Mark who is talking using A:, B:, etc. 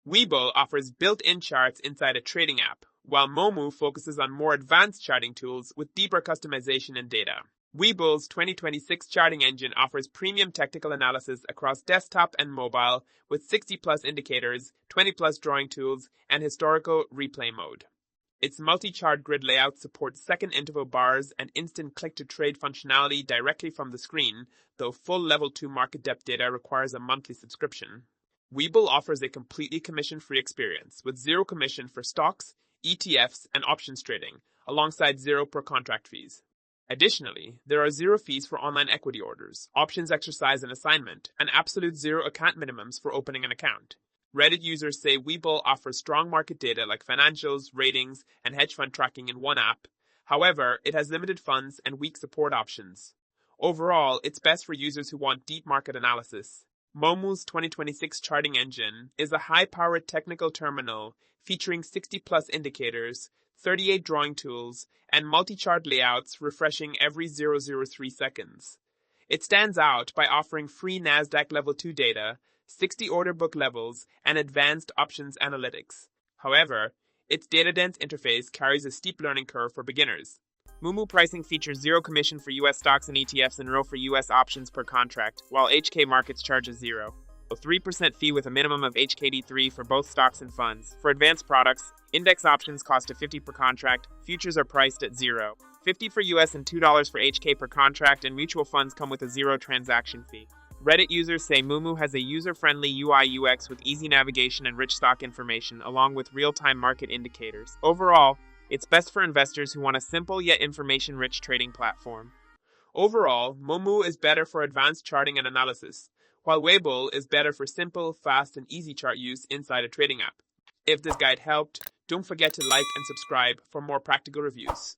A: Webull offers built-in charts inside a trading app, while Moomoo focuses on more advanced charting tools with deeper customization and data. Webull's 2026 charting engine offers premium technical analysis across desktop and mobile with 60-plus indicators, 20-plus drawing tools, and historical replay mode. Its multi-chart grid layout supports second interval bars and instant click-to-trade functionality directly from the screen, though full Level 2 market depth data requires a monthly subscription. Webull offers a completely commission-free experience with zero commission for stocks, ETFs, and options trading, alongside zero per contract fees. Additionally, there are zero fees for online equity orders, options exercise and assignment, and absolute zero account minimums for opening an account. Reddit users say Webull offers strong market data like financials, ratings, and hedge fund tracking in one app. However, it has limited funds and weak support options. Overall, it's best for users who want deep market analysis. Moomoo's 2026 charting engine is a high-powered technical terminal featuring 60-plus indicators, 38 drawing tools, and multi-chart layouts refreshing every 0.003 seconds. It stands out by offering free NASDAQ Level 2 data, 60 order book levels, and advanced options analytics. However, its data-dense interface carries a steep learning curve for beginners. Moomoo pricing features zero commission for U.S. stocks and ETFs and 0 for U.S. options per contract, while HK Markets charges 0. A 3% fee with a minimum of HKD3 for both stocks and funds. For advanced products, index options cost $50 per contract, futures are priced at 0. $50 for US and $2 for HK per contract, and mutual funds come with a 0 transaction fee. Reddit users say Moomoo has a user-friendly UI UX with easy navigation and rich stock information, along with real-time market indicators. Overall, it's best for investors who want a simple yet information-rich trading platform. Overall, Moomoo is better for advanced charting and analysis, while Webull is better for simple, fast, and easy chart use inside a trading app. If this guide helped, don't forget to like and subscribe for more practical reviews.